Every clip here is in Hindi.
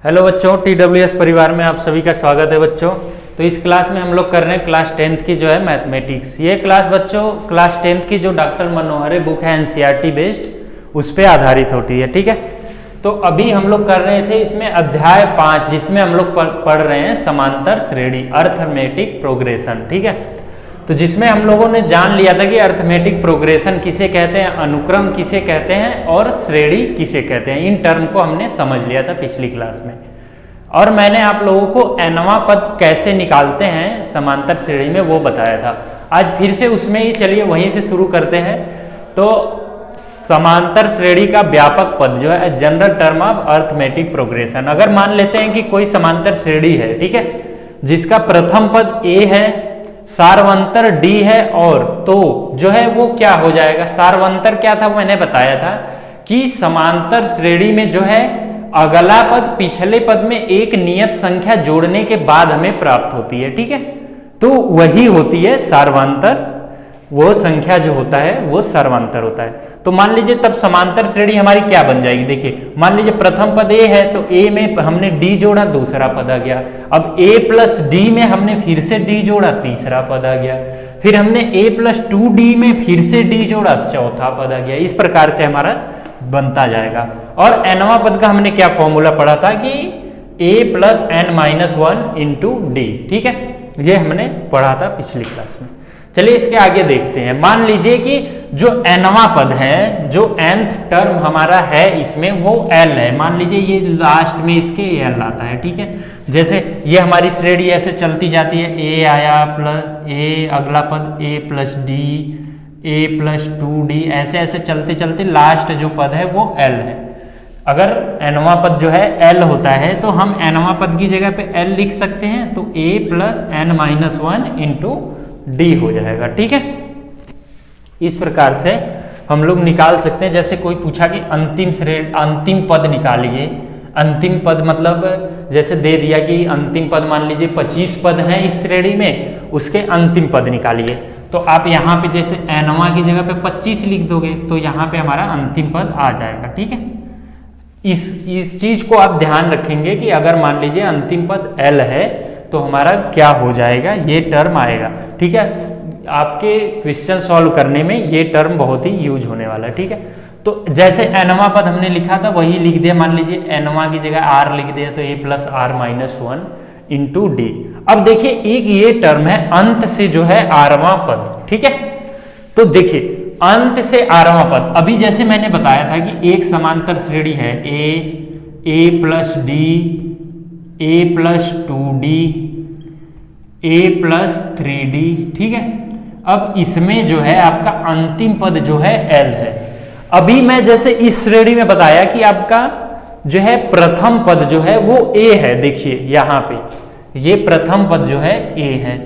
हेलो बच्चों, TWS परिवार में आप सभी का स्वागत है बच्चों। तो इस क्लास में हम लोग कर रहे हैं क्लास 10th की जो है मैथमेटिक्स। ये क्लास बच्चों क्लास 10th की जो डॉक्टर मनोहर बुक है NCERT बेस्ड, उस पर आधारित होती है। ठीक है, तो अभी हम लोग कर रहे थे इसमें अध्याय 5, जिसमें हम लोग पढ़ रहे हैं समांतर श्रेणी, अर्थमेटिक प्रोग्रेशन। ठीक है, तो जिसमें हम लोगों ने जान लिया था कि अर्थमेटिक प्रोग्रेशन किसे कहते हैं, अनुक्रम किसे कहते हैं और श्रेणी किसे कहते हैं। इन टर्म को हमने समझ लिया था पिछली क्लास में, और मैंने आप लोगों को nवां पद कैसे निकालते हैं समांतर श्रेणी में वो बताया था। आज फिर से उसमें ही चलिए वहीं से शुरू करते हैं। तो समांतर श्रेणी का व्यापक पद जो है general term of arithmetic progression. अगर मान लेते हैं कि कोई समांतर श्रेणी है, ठीक है, जिसका प्रथम पद a है, सार्वंतर d है, और तो जो है वो क्या हो जाएगा, सार्वंतर क्या था मैंने बताया था कि समांतर श्रेणी में जो है अगला पद पिछले पद में एक नियत संख्या जोड़ने के बाद हमें प्राप्त होती है। ठीक है, तो वही होती है सार्वंतर, वो संख्या जो होता है वो सर्वांतर होता है। तो मान लीजिए तब समांतर श्रेणी हमारी क्या बन जाएगी, देखिए मान लीजिए प्रथम पद a है, तो a में हमने d जोड़ा, दूसरा पद आ गया। अब a प्लस d में हमने फिर से d जोड़ा, तीसरा पद आ गया। फिर हमने a प्लस 2d में फिर से d जोड़ा, चौथा पद आ गया। इस प्रकार से हमारा बनता जाएगा। और nवां पद का हमने क्या फॉर्मूला पढ़ा था कि a plus n minus 1 into D. ठीक है, ये हमने पढ़ा था पिछली क्लास में। चलिए इसके आगे देखते हैं। मान लीजिए कि जो nवां पद है, जो nth टर्म हमारा है इसमें वो l है। मान लीजिए ये लास्ट में इसके l आता है। ठीक है, जैसे ये हमारी श्रेणी ऐसे चलती जाती है, a आया प्लस a, अगला पद a plus d, a plus 2d, ऐसे ऐसे चलते चलते लास्ट जो पद है वो l है। अगर nवां पद जो है l होता है तो हम nवां पद की जगह पे l लिख सकते हैं, तो a plus n minus 1 into D हो जाएगा। ठीक है, इस प्रकार से हम लोग निकाल सकते हैं। जैसे कोई पूछा कि अंतिम पद निकालिए, अंतिम पद मतलब जैसे दे दिया कि अंतिम पद मान लीजिए 25 पद हैं इस श्रेणी में, उसके अंतिम पद निकालिए, तो आप यहाँ पे जैसे nवां की जगह पे 25 लिख दोगे तो यहाँ पे हमारा अंतिम पद आ जाएगा। ठीक है, इस चीज को आप ध्यान रखेंगे कि अगर मान लीजिए अंतिम पद l है तो हमारा क्या हो जाएगा, ये टर्म आएगा। ठीक है, आपके क्वेश्चन सॉल्व करने में ये टर्म बहुत ही यूज होने वाला है। ठीक है, तो जैसे nवां पद हमने लिखा था वही लिख दिया। मान लीजिए nवां की जगह r लिख दिया, तो a plus r minus 1 into D. अब देखिए एक ये टर्म है अंत से जो है rवां पद। ठीक है, तो देखिए अंत से rवां पद, अभी जैसे मैंने बताया था कि एक समांतर श्रेणी है a plus D, a plus 2d, a plus 3d। ठीक है, अब इसमें जो है आपका अंतिम पद जो है l है। अभी मैं जैसे इस श्रेणी में बताया कि आपका जो है प्रथम पद जो है वो a है। देखिए यहाँ पे ये प्रथम पद जो है a है।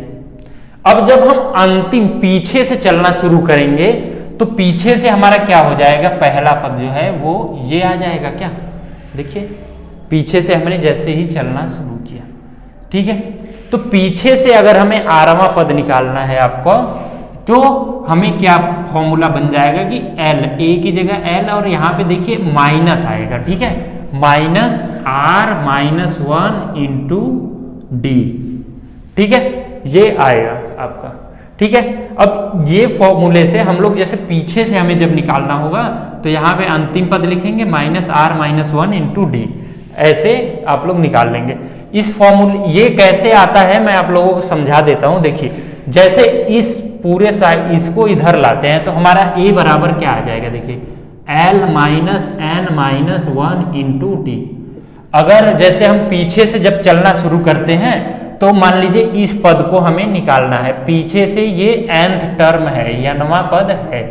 अब जब हम अंतिम पीछे से चलना शुरू करेंगे तो पीछे से हमारा क्या हो जाएगा, पहला पद जो है वो ये आ जाएगा। क्या देखिए, पीछे से हमने जैसे ही चलना शुरू किया, ठीक है, तो पीछे से अगर हमें rवां पद निकालना है आपको, तो हमें क्या फॉर्मूला बन जाएगा कि l, a की जगह l, और यहाँ पे देखिए माइनस आएगा। ठीक है, minus r minus 1 into D. ठीक है, ये आएगा आपका। ठीक है, अब ये फॉर्मूले से हम लोग जैसे पीछे से हमें जब निकालना होगा तो यहाँ पे अंतिम पद लिखेंगे minus r minus 1 into D, ऐसे आप लोग निकाल लेंगे। इस फॉर्मूले ये कैसे आता है मैं आप लोगों को समझा देता हूं। देखिए जैसे इस पूरे साइड इसको इधर लाते हैं तो हमारा a बराबर क्या आ जाएगा, देखिए l minus n minus 1 into D. अगर जैसे हम पीछे से जब चलना शुरू करते हैं तो मान लीजिए इस पद को हमें निकालना है, पीछे से ये nth टर्म है, nवां पद है।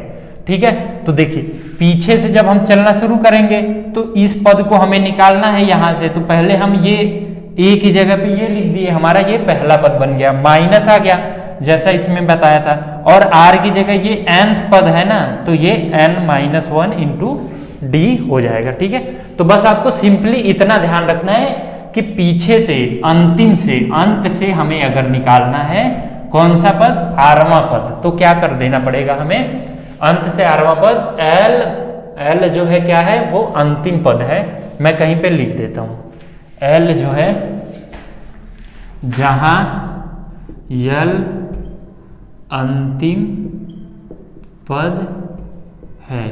ठीक है, तो देखिए पीछे से जब हम चलना शुरू करेंगे तो इस पद को हमें निकालना है यहाँ से, तो पहले हम ये a की जगह पे ये लिख दिए, हमारा ये पहला पद बन गया, माइनस आ गया जैसा इसमें बताया था, और r की जगह ये nth पद है ना, तो ये n माइनस 1 इंटू डी हो जाएगा। ठीक है, तो बस आपको सिंपली इतना ध्यान रखना है कि पीछे से अंतिम से अंत से हमें अगर निकालना है कौन सा पद, rवां पद, तो क्या कर देना पड़ेगा हमें, अंत से rवां पद l जो है क्या है वो अंतिम पद है, मैं कहीं पे लिख देता हूं एल जो है जहां यल अंतिम पद है,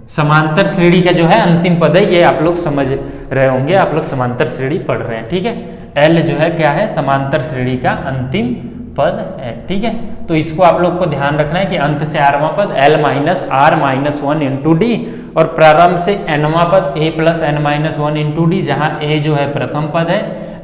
समांतर श्रेणी का जो है अंतिम पद है, ये आप लोग समझ रहे होंगे, आप लोग समांतर श्रेणी पढ़ रहे हैं, ठीक है। एल जो है क्या है, समांतर श्रेणी का अंतिम पद है, ठीक है। तो इसको आप लोग को ध्यान रखना है कि अंत से आरवां पद l minus R minus one into D और प्रारंभ से nवां पद a plus N minus one into D, जहां a जो है प्रथम पद है,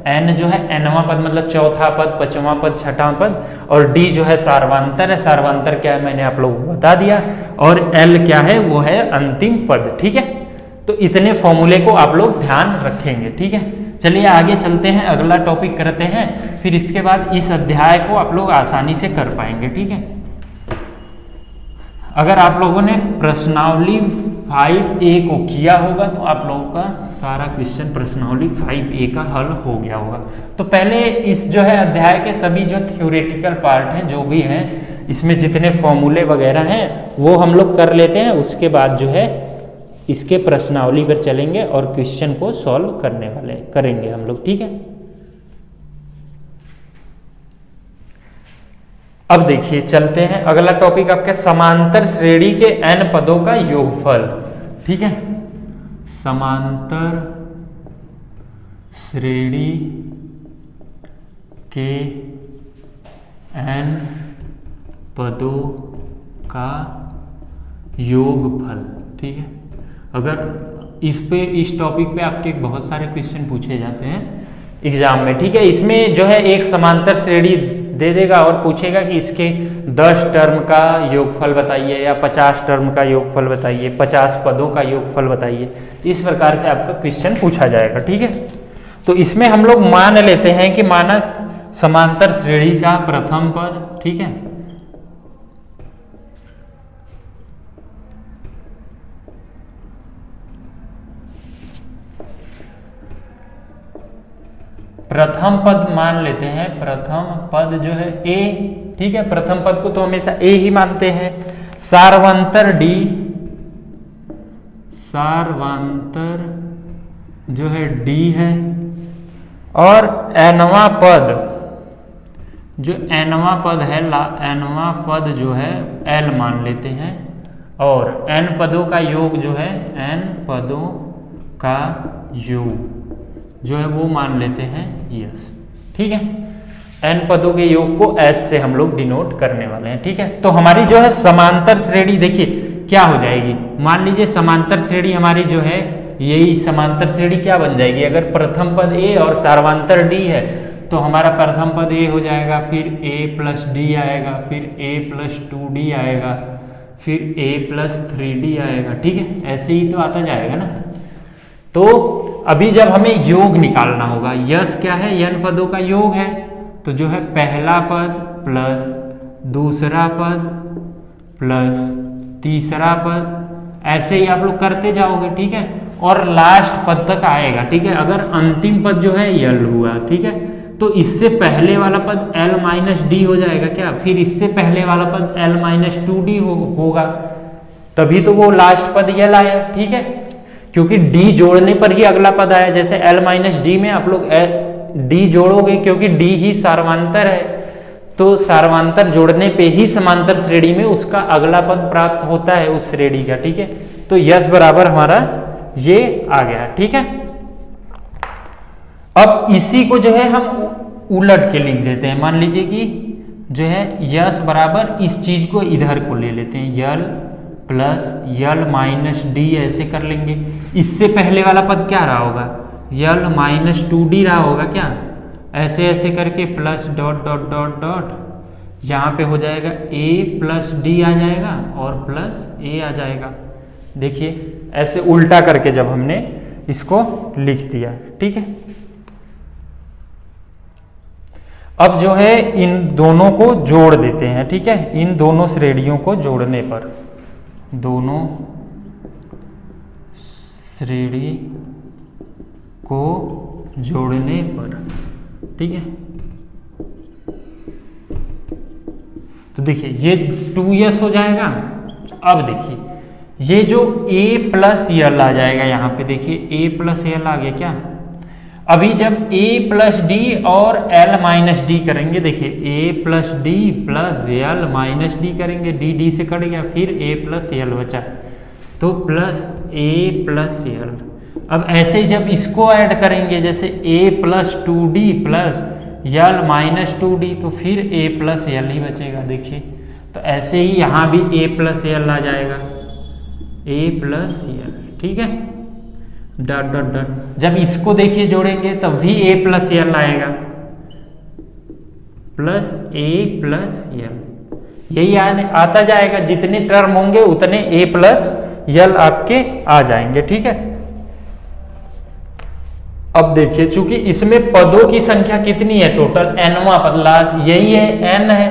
n जो है nवां पद मतलब चौथा पद, पांचवां पद, छठवां पद, और d जो है सार्वंतर है। सार्वंतर क्या है मैंने आप लोगों को बता दिया, और l क्या है, वो है अंतिम पद, ठीक है। तो इतने फॉर्मूले को आप लोग ध्यान रखेंगे, ठीक है। चलिए आगे चलते हैं, अगला टॉपिक करते हैं, फिर इसके बाद इस अध्याय को आप लोग आसानी से कर पाएंगे, ठीक है। अगर आप लोगों ने प्रश्नावली 5A को किया होगा तो आप लोगों का सारा क्वेश्चन प्रश्नावली 5A का हल हो गया होगा। तो पहले इस जो है अध्याय के सभी जो थ्योरेटिकल पार्ट हैं, जो भी हैं, इसमें जितने फॉर्मूले वगैरह हैं वो हम लोग कर लेते हैं, उसके बाद जो है इसके प्रश्नावली पर चलेंगे और क्वेश्चन को सॉल्व करने वाले करेंगे हम लोग, ठीक है। अब देखिए चलते हैं, अगला टॉपिक आपके समांतर श्रेणी के n पदों का योगफल, ठीक है। समांतर श्रेणी के n पदों का योगफल, ठीक है। अगर इस टॉपिक पे आपके बहुत सारे क्वेश्चन पूछे जाते हैं एग्जाम में, ठीक है। इसमें जो है एक समांतर श्रेणी दे देगा और पूछेगा कि इसके 10 टर्म का योगफल बताइए या 50 टर्म का योगफल बताइए, 50 पदों का योगफल बताइए, इस प्रकार से आपका क्वेश्चन पूछा जाएगा, ठीक है। तो इसमें हम लोग मान लेते हैं कि माना समांतर श्रेणी का प्रथम पद, ठीक है, प्रथम पद मान लेते हैं, प्रथम पद जो है a, ठीक है। प्रथम पद को तो हमेशा a ही मानते हैं। सार्वंतर d, सार्वंतर जो है d है, और nवां पद जो nवां पद है, nवां पद जो है l मान लेते हैं, और n पदों का योग जो है, n पदों का योग जो है वो मान लेते हैं यस, ठीक है। n पदों के योग को s से हम लोग डिनोट करने वाले हैं, ठीक है। तो हमारी जो है समांतर श्रेणी देखिए क्या हो जाएगी, मान लीजिए समांतर श्रेणी हमारी जो है, यही समांतर श्रेणी क्या बन जाएगी, अगर प्रथम पद a और सार्वंतर d है तो हमारा प्रथम पद a हो जाएगा, फिर a प्लस d आएगा, फिर a प्लस 2d आएगा, फिर a प्लस 3d आएगा, ठीक है। ऐसे ही तो आता जाएगा ना। तो अभी जब हमें योग निकालना होगा, यस क्या है, n पदों का योग है, तो जो है पहला पद प्लस दूसरा पद प्लस तीसरा पद, ऐसे ही आप लोग करते जाओगे, ठीक है, और लास्ट पद तक आएगा, ठीक है। अगर अंतिम पद जो है यल हुआ, ठीक है, तो इससे पहले वाला पद l माइनस डी हो जाएगा क्या, फिर इससे पहले वाला पद l माइनस 2d होगा, तभी तो वो लास्ट पद यल आया, ठीक है, क्योंकि d जोड़ने पर ही अगला पद आया। जैसे l माइनस डी में आप लोग d जोड़ोगे, क्योंकि d ही सार्वंतर है, तो सार्वंतर जोड़ने पे ही समांतर श्रेणी में उसका अगला पद प्राप्त होता है उस श्रेणी का, ठीक है। तो यस बराबर हमारा ये आ गया, ठीक है। अब इसी को जो है हम उलट के लिख देते हैं, मान लीजिए कि जो है यस बराबर इस चीज को इधर को ले लेते हैं, यल प्लस यल माइनस डी ऐसे कर लेंगे। इससे पहले वाला पद क्या रहा होगा, यल माइनस 2d रहा होगा क्या, ऐसे ऐसे करके plus dot dot dot dot, यहाँ पे हो जाएगा a प्लस डी आ जाएगा और प्लस a आ जाएगा। देखिए ऐसे उल्टा करके जब हमने इसको लिख दिया, ठीक है। अब जो है इन दोनों को जोड़ देते हैं, ठीक है। इन दोनों श्रेणियों को जोड़ने पर, दोनों श्रेणी को जोड़ने पर, ठीक है। तो देखिए ये 2s हो जाएगा। अब देखिए ये जो a प्लस यल आ जाएगा, यहाँ पे देखिए a प्लस यल आ गया क्या। अभी जब a प्लस डी और l माइनस डी करेंगे, देखिए a plus D plus L minus D करेंगे, डी से कट गया, फिर a प्लस एल बचा, तो प्लस a प्लस एल। अब ऐसे जब इसको ऐड करेंगे, जैसे a plus two D plus L minus two D, तो फिर a प्लस एल ही बचेगा। देखिए तो ऐसे ही यहाँ भी a प्लस एल आ जाएगा, a प्लस एल, ठीक है, डॉट डॉट डॉट। जब इसको देखिए जोड़ेंगे तब भी a प्लस एल आएगा, प्लस a प्लस एल, यही आता जाएगा। जितने टर्म होंगे उतने a प्लस एल आपके आ जाएंगे, ठीक है। अब देखिए चूंकि इसमें पदों की संख्या कितनी है टोटल, nवां पद, यही है n है,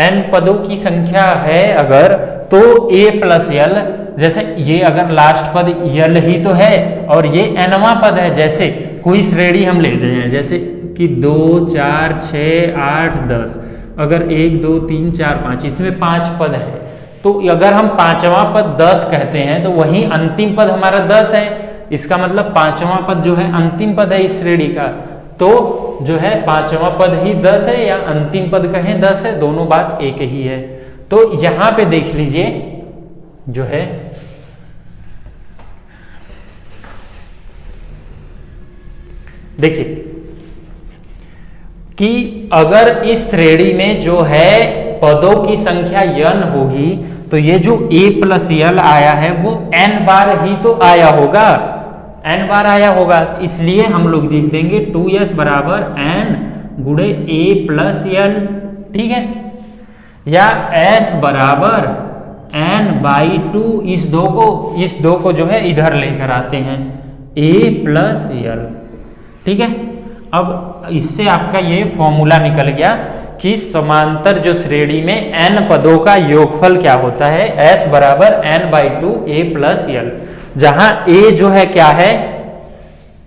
n पदों की संख्या है अगर, तो a प्लस एल, जैसे ये अगर लास्ट पद यल ही तो है और ये nवां पद है, जैसे कोई श्रेणी हम लेते हैं जैसे कि 2 4 6 8 10, अगर 1 2 3 4 5, इसमें 5 पद है, तो अगर हम पांचवा पद 10 कहते हैं तो वही अंतिम पद हमारा 10 है, इसका मतलब पांचवा पद जो है अंतिम पद है इस श्रेणी का, तो जो है पांचवा पद ही 10 है या अंतिम पद कहें 10 है, दोनों बात एक ही है। तो यहां पे देख लीजिए जो है देखिए कि अगर इस श्रेणी में जो है पदों की संख्या n होगी, तो ये जो a प्लस एल आया है वो n बार ही तो आया होगा, n बार आया होगा, इसलिए हम लोग लिख देंगे 2s बराबर n गुणे a प्लस एल, ठीक है, या s बराबर n बाई 2, इस दो को जो है इधर लेकर आते हैं, a प्लस एल, ठीक है। अब इससे आपका ये फॉर्मूला निकल गया कि समांतर जो श्रेणी में n पदों का योगफल क्या होता है, s बराबर n by 2 a plus L, जहां a जो है क्या है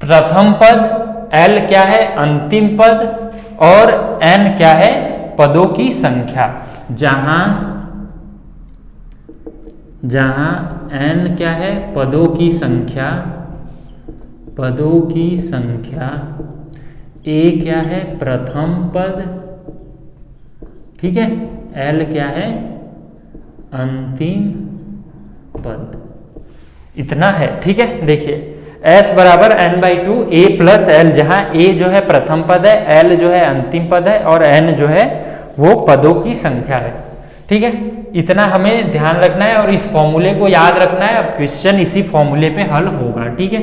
प्रथम पद, l क्या है अंतिम पद और n क्या है पदों की संख्या, जहां n क्या है पदों की संख्या, a क्या है प्रथम पद, ठीक है, l क्या है अंतिम पद, इतना है, ठीक है। देखिए s बराबर n by 2 a plus L, जहां a जो है प्रथम पद है, l जो है अंतिम पद है और n जो है वो पदों की संख्या है, ठीक है। इतना हमें ध्यान रखना है और इस फॉर्मूले को याद रखना है। अब क्वेश्चन इसी फॉर्मूले पे हल होगा, ठीक है।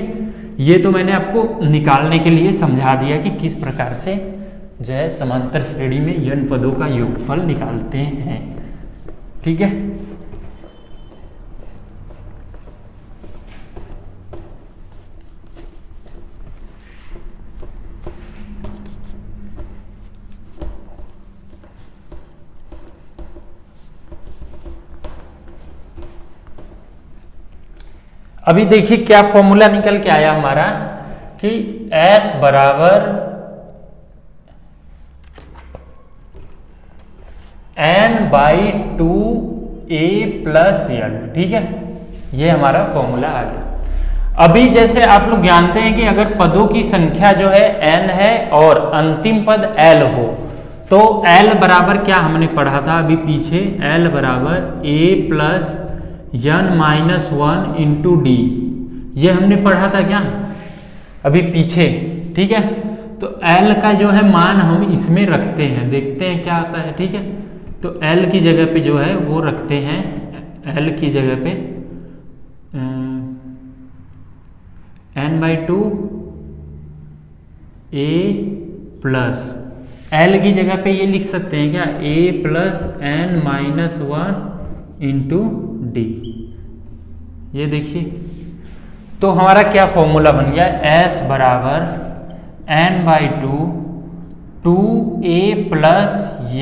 ये तो मैंने आपको निकालने के लिए समझा दिया कि किस प्रकार से जो है समांतर श्रेणी में n पदों का योगफल निकालते हैं, ठीक है। अभी देखिए क्या फॉर्मूला निकल के आया हमारा कि s बराबर n by 2 a plus L, ठीक है, ये हमारा फॉर्मूला आ गया। अभी जैसे आप लोग जानते हैं कि अगर पदों की संख्या जो है n है और अंतिम पद l हो, तो l बराबर क्या हमने पढ़ा था अभी पीछे, l बराबर a plus n minus 1 into D, ये हमने पढ़ा था क्या अभी पीछे, ठीक है। तो l का जो है मान हम इसमें रखते हैं, देखते हैं क्या आता है, ठीक है। तो l की जगह पे जो है वो रखते हैं, l की जगह पे n by 2 a plus, l की जगह पे ये लिख सकते हैं क्या a plus n minus 1 into D, ये देखिए। तो हमारा क्या फॉर्मूला बन गया, s बराबर n by 2 a plus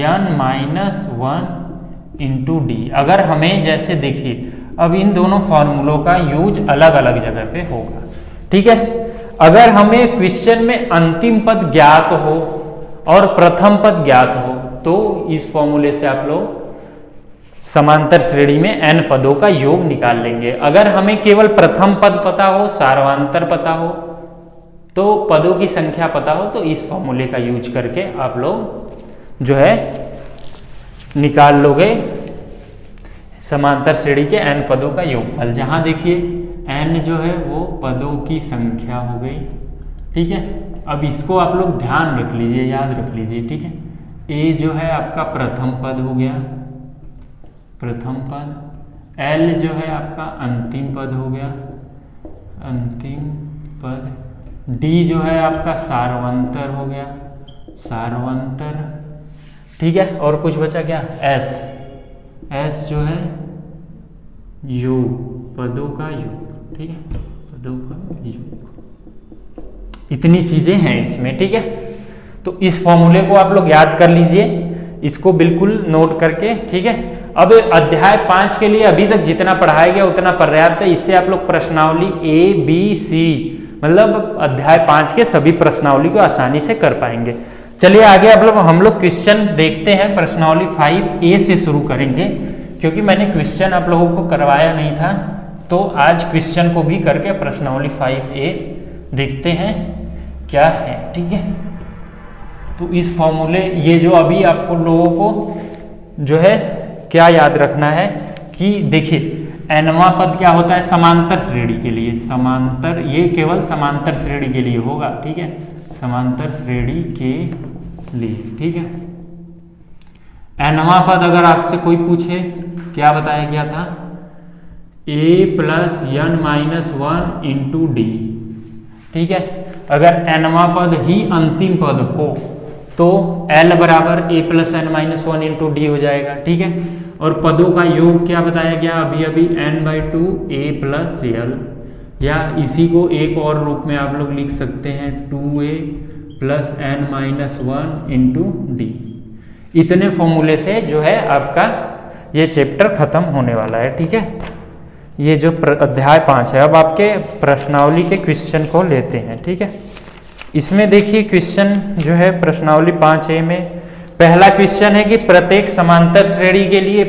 n minus 1 into D. अगर हमें जैसे देखिए अब इन दोनों फॉर्मूलों का यूज अलग अलग जगह पे होगा, ठीक है। अगर हमें क्वेश्चन में अंतिम पद ज्ञात हो और प्रथम पद ज्ञात हो, तो इस फॉर्मूले से आप लोग समांतर श्रेणी में n पदों का योग निकाल लेंगे। अगर हमें केवल प्रथम पद पता हो, सार्वंतर पता हो, तो पदों की संख्या पता हो तो इस फॉर्मूले का यूज करके आप लोग जो है निकाल लोगे समांतर श्रेणी के n पदों का योगफल। जहां देखिए n जो है वो पदों की संख्या हो गई, ठीक है। अब इसको आप लोग ध्यान रख लीजिए, याद रख लीजिए, ठीक है। a जो है आपका प्रथम पद हो गया, प्रथम पद। l जो है आपका अंतिम पद हो गया, अंतिम पद। d जो है आपका सारवंतर हो गया, सारवंतर, ठीक है। और कुछ बचा क्या, s जो है योग, पदों का योग, ठीक है, पदों का योग। इतनी चीजें हैं इसमें, ठीक है। तो इस फॉर्मूले को आप लोग याद कर लीजिए, इसको बिल्कुल नोट करके, ठीक है। अब अध्याय 5 के लिए अभी तक जितना पढ़ाया गया उतना पर्याप्त है। इससे आप लोग प्रश्नावली A, B, C मतलब अध्याय 5 के सभी प्रश्नावली को आसानी से कर पाएंगे। चलिए आगे हम लोग क्वेश्चन देखते हैं। प्रश्नावली 5A से शुरू करेंगे, क्योंकि मैंने क्वेश्चन आप लोगों को करवाया नहीं था, तो आज क्वेश्चन को भी करके प्रश्नावली 5A देखते हैं क्या है, ठीक है। तो इस फॉर्मूले, ये जो अभी आपको लोगों को जो है क्या याद रखना है कि देखिए nवां पद क्या होता है समांतर श्रेणी के लिए, समांतर, ये केवल समांतर श्रेणी के लिए होगा, ठीक है, समांतर श्रेणी के लिए, ठीक है। nवां पद अगर आपसे कोई पूछे, क्या बताया गया था, a plus n minus 1 into D, ठीक है। अगर nवां पद ही अंतिम पद हो तो l बराबर a plus n minus 1 into D हो जाएगा, ठीक है। और पदों का योग क्या बताया गया अभी अभी, n/2 a प्लस l, या इसी को एक और रूप में आप लोग लिख सकते हैं 2a plus n minus 1 into D. इतने फॉर्मूले से जो है आपका ये चैप्टर खत्म होने वाला है, ठीक है। ये जो अध्याय 5 है। अब आपके प्रश्नावली के क्वेश्चन को लेते हैं, ठीक है। इसमें देखिए क्वेश्चन जो है प्रश्नावली 5A में पहला क्वेश्चन है कि प्रत्येक समांतर श्रेणी के लिए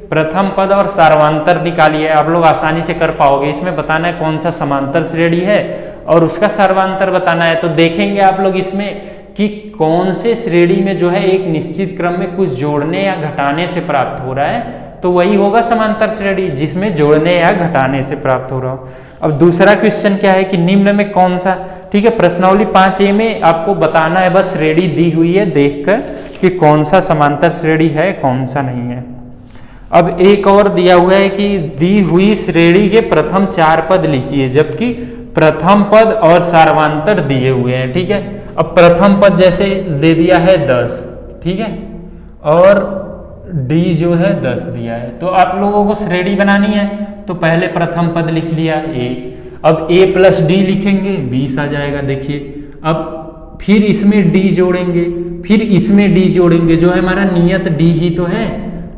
प्रथम पद और सार्वंतर निकालिए। आप लोग आसानी से कर पाओगे। इसमें बताना है कौन सा समांतर श्रेणी है और उसका सार्वंतर बताना है। तो देखेंगे आप लोग इसमें कि कौन से श्रेणी में जो है एक निश्चित क्रम में कुछ जोड़ने या घटाने से प्राप्त हो रहा है, तो वही होगा समांतर श्रेणी जिसमें जोड़ने या घटाने से प्राप्त हो रहा हो। अब दूसरा क्वेश्चन क्या है कि निम्न में कौन सा, ठीक है, प्रश्नावली 5A में आपको बताना है, बस श्रेणी दी हुई है देखकर कि कौन सा समांतर श्रेणी है कौन सा नहीं है। अब एक और दिया हुआ है कि दी हुई श्रेणी के प्रथम 4 पद लिखिए, जबकि प्रथम पद और सार्वंतर दिए हुए हैं, ठीक है। अब प्रथम पद जैसे दे दिया है 10, ठीक है, और डी जो है 10 दिया है, तो आप लोगों को श्रेणी बनानी है तो पहले प्रथम पद लिख लिया a, अब a प्लस डी लिखेंगे 20 आ जाएगा, देखिए। अब फिर इसमें d जोड़ेंगे, फिर इसमें d जोड़ेंगे, जो है हमारा नियत d ही तो है,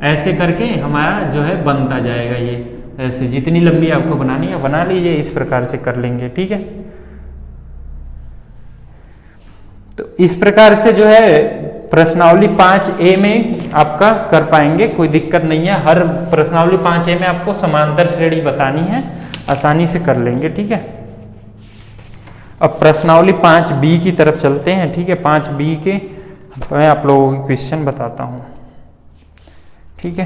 ऐसे करके हमारा जो है बनता जाएगा। ये ऐसे जितनी लंबी आपको बनानी है बना लीजिए, इस प्रकार से कर लेंगे, ठीक है। तो इस प्रकार से जो है प्रश्नावली 5A में आपका कर पाएंगे, कोई दिक्कत नहीं है। हर प्रश्नावली 5A में आपको समांतर श्रेणी बतानी है, आसानी से कर लेंगे, ठीक है। अब प्रश्नावली 5B की तरफ चलते हैं, ठीक है। 5B के मैं आप लोगों को क्वेश्चन बताता हूं, ठीक है।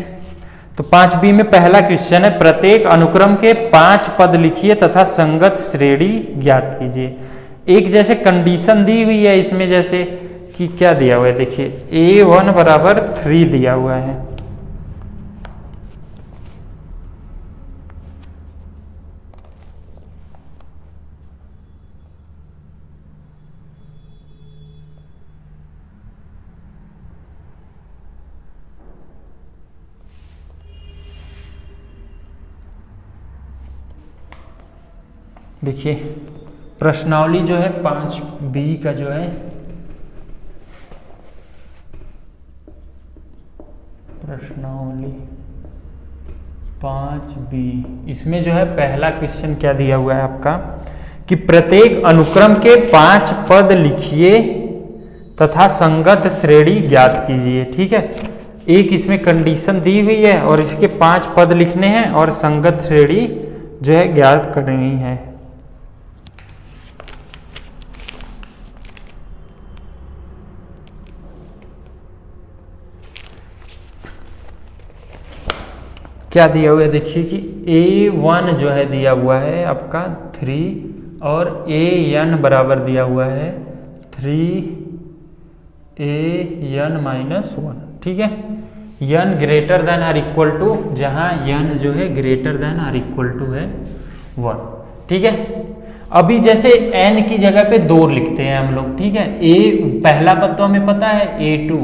तो 5B में पहला क्वेश्चन है प्रत्येक अनुक्रम के 5 पद लिखिए तथा संगत श्रेणी ज्ञात कीजिए। एक जैसे कंडीशन दी हुई है इसमें, जैसे कि क्या दिया हुआ है, देखिए a1 बराबर 3 दिया हुआ है, देखिए प्रश्नावली जो है 5B का जो है प्रश्नावली 5B, इसमें जो है पहला क्वेश्चन क्या दिया हुआ है आपका कि प्रत्येक अनुक्रम के 5 पद लिखिए तथा संगत श्रेणी ज्ञात कीजिए, ठीक है। एक इसमें कंडीशन दी हुई है और इसके 5 पद लिखने हैं और संगत श्रेणी जो है ज्ञात करनी है। क्या दिया हुआ है देखिए कि a1 जो है दिया हुआ है आपका 3 और an बराबर दिया हुआ है 3an-1, ठीक है। n greater than or equal to, जहाँ n जो है greater than or equal to है 1, ठीक है। अभी जैसे n की जगह पे 2 लिखते हैं हम लोग, ठीक है। a पहला पद तो हमें पता है a2,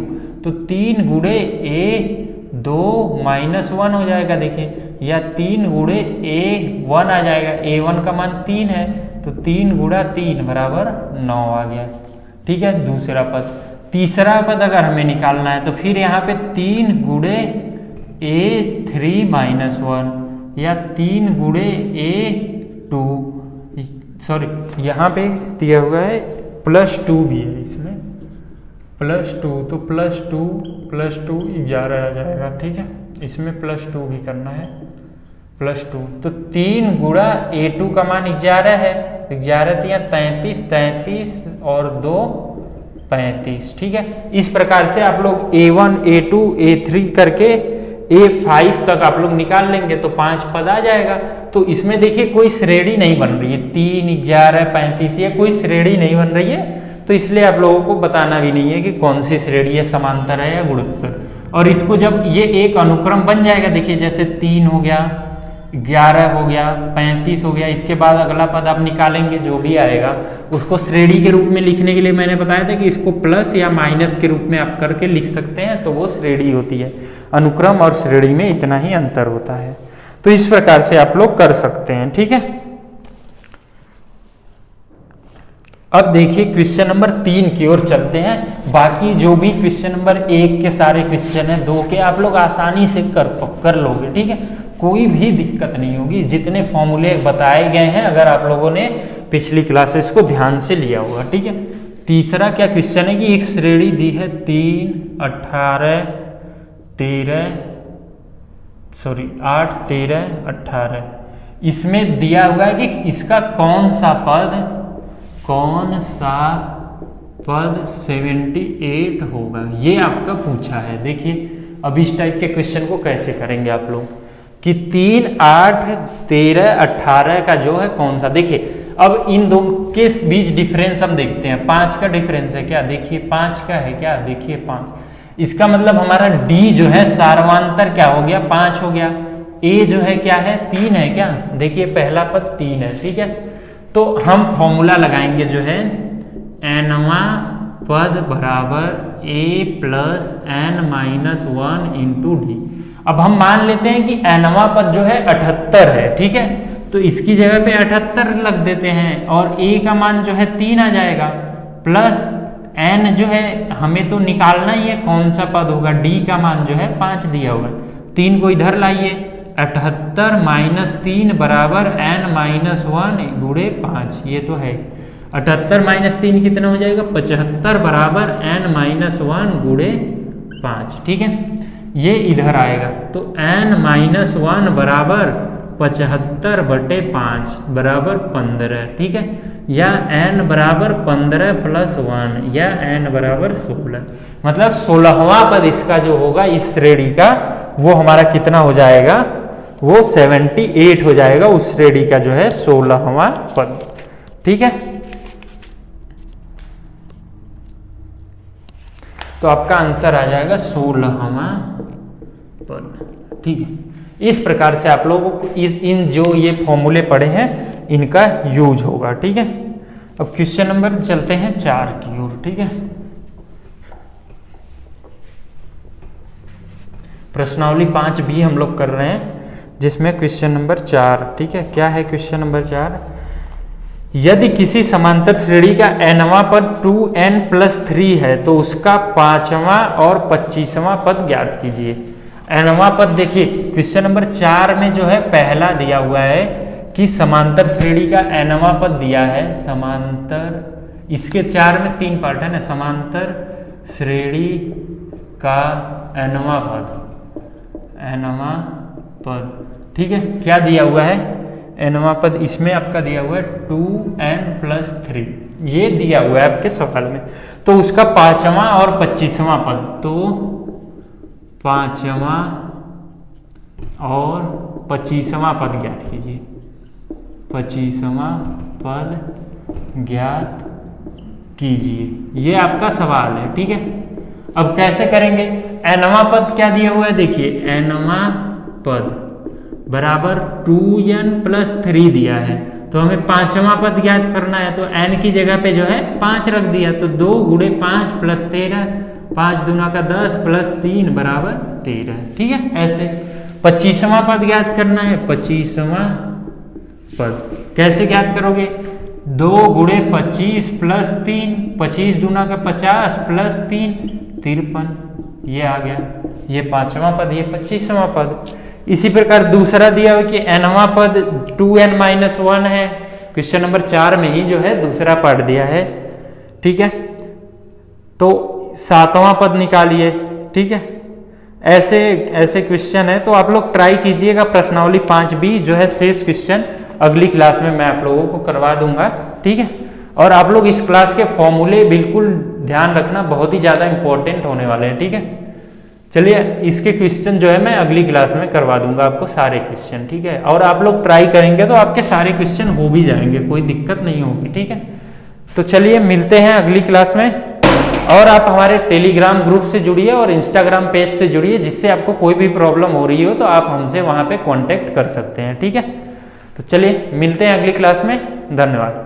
तो 3 गुणे a2 -1 हो जाएगा देखिए, या 3 गुणे a1 आ जाएगा, a1 का मान 3 है तो 3 गुणा 3 बराबर 9 आ गया, ठीक है। दूसरा पद, तीसरा पद अगर हमें निकालना है तो फिर यहाँ पे 3 गुणे a3 -1 या 3 गुणे a2, सॉरी यहाँ पे दिया हुआ है +2 भी है इसमें, +2, तो +2 11 आ जाएगा, ठीक है। इसमें +2 भी करना है, +2, तो 3 गुणा a2 का मान 11 है, 11 या 33, 33 और 2 35, ठीक है। इस प्रकार से आप लोग a1 a2 a3 करके a5 तक आप लोग निकाल लेंगे तो 5 पद आ जाएगा। तो इसमें देखिए कोई श्रेणी नहीं बन रही है, 3 11 35, ये कोई श्रेणी नहीं बन रही है, तो इसलिए आप लोगों को बताना भी नहीं है कि कौन सी श्रेणी है, समांतर है या गुणोत्तर। और इसको जब ये एक अनुक्रम बन जाएगा, देखिए जैसे 3 हो गया, 11 हो गया, 35 हो गया, इसके बाद अगला पद आप निकालेंगे जो भी आएगा उसको श्रेणी के रूप में लिखने के लिए मैंने बताया था कि इसको प्लस या माइनस के रूप में आप करके लिख सकते हैं, तो वो श्रेणी होती है। अनुक्रम और श्रेणी में इतना ही अंतर होता है, तो इस प्रकार से आप लोग कर सकते हैं, ठीक है। अब देखिए क्वेश्चन नंबर 3 की ओर चलते हैं। बाकी जो भी क्वेश्चन नंबर 1 के सारे क्वेश्चन है, 2 के आप लोग आसानी से कर लोगे, ठीक है, कोई भी दिक्कत नहीं होगी। जितने फॉर्मूले बताए गए हैं, अगर आप लोगों ने पिछली क्लासेस को ध्यान से लिया होगा, ठीक है। तीसरा क्या क्वेश्चन है कि एक श्रेणी दी है 3 18 13 सॉरी 8 13 18, इसमें दिया हुआ है कि इसका कौन सा पद 78 होगा, ये आपका पूछा है। देखिए अब इस टाइप के क्वेश्चन को कैसे करेंगे आप लोग कि 3 8 13 18 का जो है कौन सा, देखिए अब इन दो के बीच डिफरेंस हम देखते हैं। 5 का डिफरेंस है क्या, देखिए 5 का है क्या, देखिए 5, इसका मतलब हमारा D जो है सार्वंतर क्या हो गया, 5 हो गया। A जो है क्या है, 3 है क्या, देखिए पहला पद 3 है, ठीक है। तो हम फॉर्मूला लगाएंगे जो है nवां पद बराबर a + n-1 × d। अब हम मान लेते हैं कि nवां पद जो है 78 है, ठीक है, तो इसकी जगह पे 78 लग देते हैं और a का मान जो है 3 आ जाएगा, प्लस n जो है हमें तो निकालना ही है कौन सा पद होगा, d का मान जो है 5 दिया हुआ है, 3 को इधर लाइए, 78 - 3 बराबर n-1 × 5, ये तो है 78 - 3 कितना हो जाएगा, 75 बराबर n-1 × 5, ठीक है। ये इधर आएगा तो n-1 बराबर 75/5 बराबर 15, ठीक है, या n बराबर 15 + 1 या n बराबर 16, मतलब 16वां पद इसका जो होगा इस श्रेणी का वो हमारा कितना हो जाएगा, वो 78 हो जाएगा, उस श्रेणी का जो है 16वां पद, ठीक है। तो आपका आंसर आ जाएगा 16वां पद, ठीक है। इस प्रकार से आप लोगों को इन जो ये फॉर्मूले पढ़े हैं इनका यूज होगा, ठीक है। अब क्वेश्चन नंबर चलते हैं 4 की ओर, ठीक है। प्रश्नावली 5 भी हम लोग कर रहे हैं, जिसमें क्वेश्चन नंबर 4, ठीक है। क्या है क्वेश्चन नंबर 4, यदि किसी समांतर श्रेणी का nवां पद 2n + 3 है तो उसका 5वां और 25वां पद ज्ञात कीजिए। nवां पद देखिए क्वेश्चन नंबर 4 में जो है पहला दिया हुआ है कि समांतर श्रेणी का nवां पद दिया है, समांतर, इसके 4 में 3 पार्ट है ना, समांतर श्रेणी का nवां पद, ठीक है। क्या दिया हुआ है, nवां पद इसमें आपका दिया हुआ है 2n + 3, ये दिया हुआ है आपके सवाल में। तो उसका 5वां और 25वां पद, तो 5वां और 25वां पद ज्ञात कीजिए। 25वां पद ज्ञात कीजिए, ये आपका सवाल है। ठीक है, अब कैसे करेंगे? nवां पद क्या दिया हुआ है, देखिए nवां पद बराबर 2n + 3 दिया है, तो हमें 5वां पद ज्ञात करना है, तो n की जगह पे जो है 5 रख दिया, तो 2 × 5 + 13, 5 दूना का 10 + 3 बराबर 13। ठीक है, ऐसे 25वां पद ज्ञात करना है। 25वां पद कैसे ज्ञात करोगे? 2 × 25 + 3, 25 दूना का 50 + 3 53, ये आ गया, ये 5वां पद, ये 25वां पद। इसी प्रकार दूसरा दिया हुआ कि nवां पद 2n - 1 है, क्वेश्चन नंबर 4 में ही जो है दूसरा पार्ट दिया है। ठीक है, तो 7वां पद निकालिए। ठीक है, ऐसे ऐसे क्वेश्चन है, तो आप लोग ट्राई कीजिएगा। प्रश्नावली 5b जो है शेष क्वेश्चन अगली क्लास में मैं आप लोगों को करवा दूंगा। ठीक है, और आप लोग इस क्लास के फॉर्मूले बिल्कुल ध्यान रखना, बहुत ही ज़्यादा इंपॉर्टेंट होने वाले हैं। ठीक है, चलिए इसके क्वेश्चन जो है मैं अगली क्लास में करवा दूंगा आपको सारे क्वेश्चन। ठीक है, और आप लोग ट्राई करेंगे तो आपके सारे क्वेश्चन हो भी जाएंगे, कोई दिक्कत नहीं होगी। ठीक है, तो चलिए मिलते हैं अगली क्लास में, और आप हमारे टेलीग्राम ग्रुप से जुड़िए और इंस्टाग्राम पेज से जुड़िए, जिससे आपको कोई भी प्रॉब्लम हो रही हो तो आप हमसे वहाँ पे कांटेक्ट कर सकते हैं। ठीक है, तो चलिए मिलते हैं अगली क्लास में, धन्यवाद।